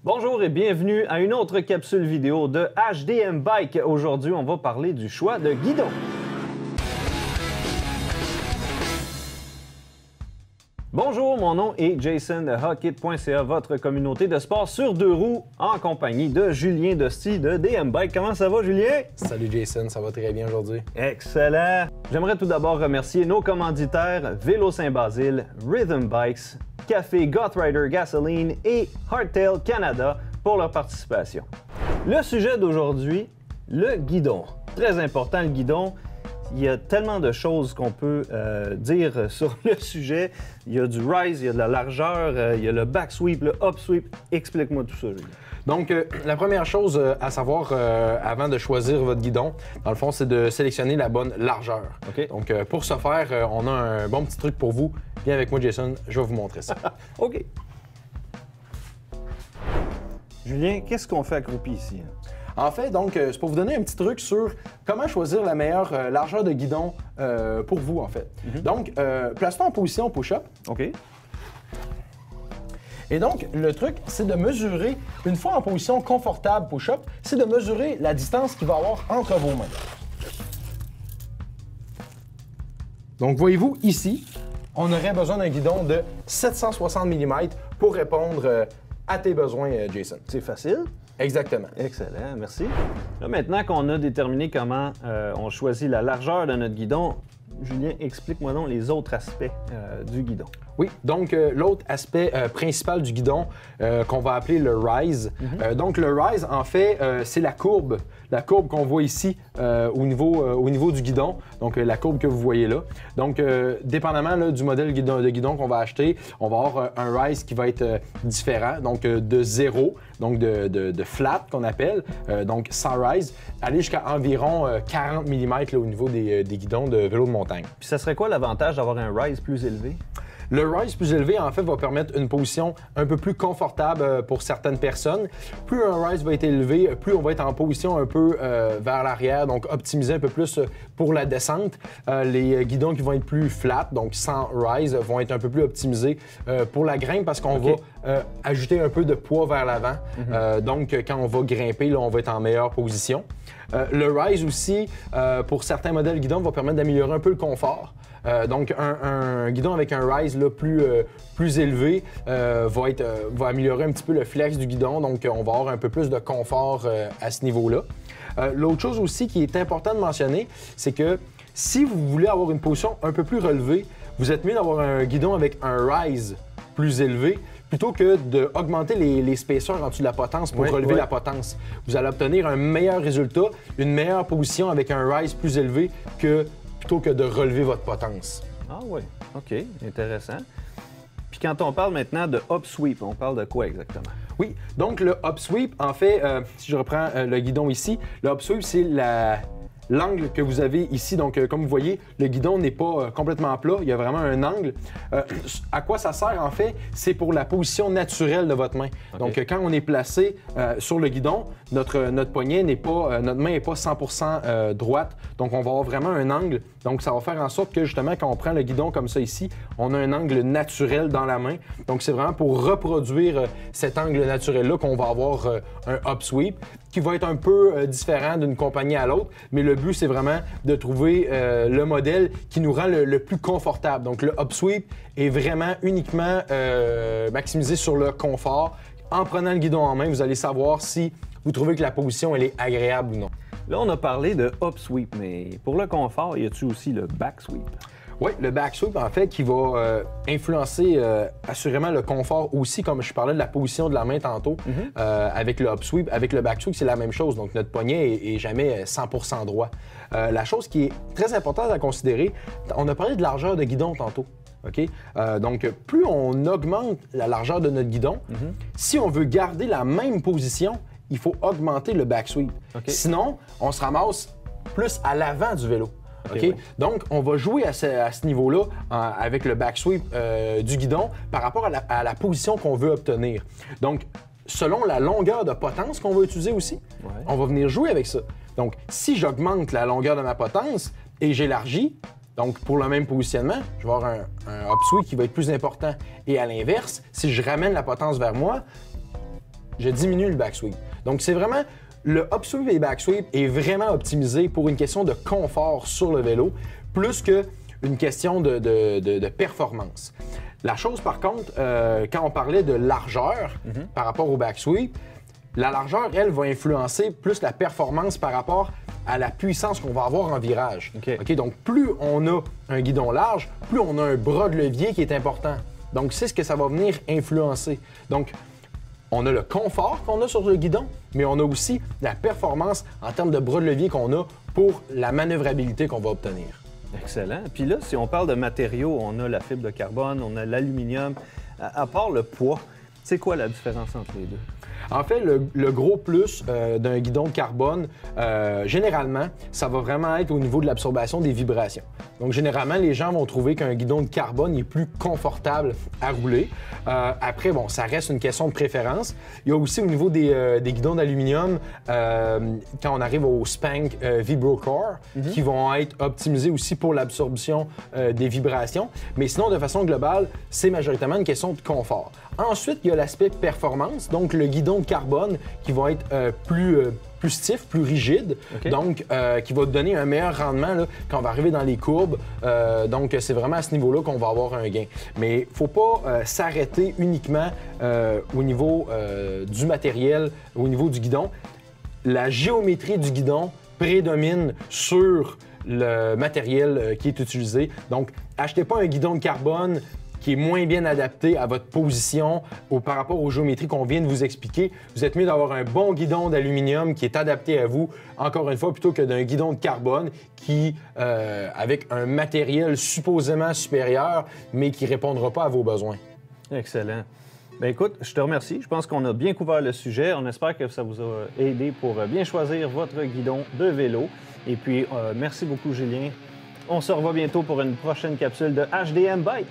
Bonjour et bienvenue à une autre capsule vidéo de HDM Bike. Aujourd'hui, on va parler du choix de guidon. Bonjour, mon nom est Jason de Hockit.ca, votre communauté de sport sur deux roues, en compagnie de Julien Dostie de DM Bike. Comment ça va, Julien? Salut Jason, ça va très bien aujourd'hui. Excellent! J'aimerais tout d'abord remercier nos commanditaires Vélo Saint-Basile, Rhythm Bikes, Café Gothrider Gasoline et Hardtail Canada pour leur participation. Le sujet d'aujourd'hui, le guidon. Très important, le guidon. Il y a tellement de choses qu'on peut dire sur le sujet. Il y a du rise, il y a de la largeur, il y a le back sweep, le up sweep. Explique-moi tout ça, Julien. Donc, la première chose à savoir avant de choisir votre guidon, dans le fond, c'est de sélectionner la bonne largeur. OK. Donc, pour ce faire, on a un bon petit truc pour vous. Viens avec moi, Jason, je vais vous montrer ça. OK. Julien, qu'est-ce qu'on fait accroupi ici? En fait, donc, c'est pour vous donner un petit truc sur comment choisir la meilleure largeur de guidon pour vous, en fait. Donc, place-toi en position push-up. OK. Et donc, le truc, c'est de mesurer, une fois en position confortable push-up, c'est de mesurer la distance qu'il va y avoir entre vos mains. Donc, voyez-vous, ici, on aurait besoin d'un guidon de 760 mm pour répondre à tes besoins, Jason. C'est facile. Exactement. Excellent, merci. Là, maintenant qu'on a déterminé comment on choisit la largeur de notre guidon, Julien, explique-moi donc les autres aspects du guidon. Oui, donc l'autre aspect principal du guidon qu'on va appeler le rise. Donc le rise, en fait, c'est la courbe qu'on voit ici au niveau du guidon, donc la courbe que vous voyez là. Donc, dépendamment là, du modèle de guidon qu'on va acheter, on va avoir un rise qui va être différent, donc de 0, donc de flat qu'on appelle, donc sans rise, aller jusqu'à environ 40 mm là, au niveau des guidons de vélo de montagne. Puis ça serait quoi l'avantage d'avoir un rise plus élevé? Le rise plus élevé, en fait, va permettre une position un peu plus confortable pour certaines personnes. Plus un rise va être élevé, plus on va être en position un peu vers l'arrière, donc optimiser un peu plus pour la descente. Les guidons qui vont être plus flat, donc sans rise, vont être un peu plus optimisés pour la grimpe parce qu'on va ajouter un peu de poids vers l'avant. Donc, quand on va grimper, là, on va être en meilleure position. Le rise aussi, pour certains modèles guidons, va permettre d'améliorer un peu le confort. Donc, un guidon avec un rise là, plus élevé va améliorer un petit peu le flex du guidon, donc on va avoir un peu plus de confort à ce niveau-là. L'autre chose aussi qui est important de mentionner, c'est que si vous voulez avoir une position un peu plus relevée, vous êtes mieux d'avoir un guidon avec un rise plus élevé plutôt que d'augmenter les spacers en dessous de la potence pour relever la potence. Vous allez obtenir un meilleur résultat, une meilleure position avec un rise plus élevé plutôt que de relever votre potence. Ah oui, OK, intéressant. Puis quand on parle maintenant de up sweep, on parle de quoi exactement? Oui, donc le up sweep, en fait, si je reprends le guidon ici, le up sweep, c'est l'angle que vous avez ici. Donc, comme vous voyez, le guidon n'est pas complètement plat, il y a vraiment un angle. À quoi ça sert, en fait? C'est pour la position naturelle de votre main. Okay. Donc, quand on est placé sur le guidon, notre poignet n'est pas, notre main n'est pas 100% droite. Donc, on va avoir vraiment un angle. Donc, ça va faire en sorte que, justement, quand on prend le guidon comme ça ici, on a un angle naturel dans la main. Donc, c'est vraiment pour reproduire cet angle naturel-là qu'on va avoir un up sweep qui va être un peu différent d'une compagnie à l'autre, mais le but, c'est vraiment de trouver le modèle qui nous rend le plus confortable. Donc, le up sweep est vraiment uniquement maximisé sur le confort. En prenant le guidon en main, vous allez savoir si vous trouvez que la position elle est agréable ou non. Là, on a parlé de up sweep, mais pour le confort, y a-t-il aussi le back sweep? Oui, le back sweep, en fait, qui va influencer assurément le confort aussi, comme je parlais de la position de la main tantôt, avec le up sweep. Avec le back sweep, c'est la même chose. Donc, notre poignet est jamais 100% droit. La chose qui est très importante à considérer, on a parlé de largeur de guidon tantôt. Okay? Donc, plus on augmente la largeur de notre guidon, si on veut garder la même position, il faut augmenter le back sweep. Okay. Sinon, on se ramasse plus à l'avant du vélo. Okay? Donc, on va jouer à ce niveau-là avec le back sweep du guidon par rapport à la position qu'on veut obtenir. Donc, selon la longueur de potence qu'on va utiliser aussi, on va venir jouer avec ça. Donc, si j'augmente la longueur de ma potence et j'élargis, donc pour le même positionnement, je vais avoir un up sweep qui va être plus important. Et à l'inverse, si je ramène la potence vers moi, je diminue le backsweep. Donc, c'est vraiment le upsweep et le backsweep est vraiment optimisé pour une question de confort sur le vélo, plus qu'une question de performance. La chose, par contre, quand on parlait de largeur par rapport au backsweep, la largeur, elle, va influencer plus la performance par rapport à la puissance qu'on va avoir en virage. OK. Donc, plus on a un guidon large, plus on a un bras de levier qui est important. Donc, c'est ce que ça va venir influencer. Donc, on a le confort qu'on a sur le guidon, mais on a aussi la performance en termes de bras de levier qu'on a pour la manœuvrabilité qu'on va obtenir. Excellent. Puis là, si on parle de matériaux, on a la fibre de carbone, on a l'aluminium. À part le poids, c'est quoi la différence entre les deux? En fait, le gros plus d'un guidon de carbone, généralement, ça va vraiment être au niveau de l'absorption des vibrations. Donc, généralement, les gens vont trouver qu'un guidon de carbone est plus confortable à rouler. Après, bon, ça reste une question de préférence. Il y a aussi au niveau des guidons d'aluminium, quand on arrive au Spank VibroCore, qui vont être optimisés aussi pour l'absorption des vibrations. Mais sinon, de façon globale, c'est majoritairement une question de confort. Ensuite, il y a l'aspect performance, donc le guidon de carbone qui va être plus stiff, plus rigide, donc qui va donner un meilleur rendement là, quand on va arriver dans les courbes. Donc, c'est vraiment à ce niveau-là qu'on va avoir un gain. Mais il ne faut pas s'arrêter uniquement au niveau du matériel, au niveau du guidon. La géométrie du guidon prédomine sur le matériel qui est utilisé. Donc, achetez pas un guidon de carbone qui est moins bien adapté à votre position ou par rapport aux géométries qu'on vient de vous expliquer. Vous êtes mieux d'avoir un bon guidon d'aluminium qui est adapté à vous, encore une fois, plutôt que d'un guidon de carbone qui, avec un matériel supposément supérieur, mais qui ne répondra pas à vos besoins. Excellent. Bien, écoute, je te remercie. Je pense qu'on a bien couvert le sujet. On espère que ça vous a aidé pour bien choisir votre guidon de vélo. Et puis, merci beaucoup, Julien. On se revoit bientôt pour une prochaine capsule de HDM Bike.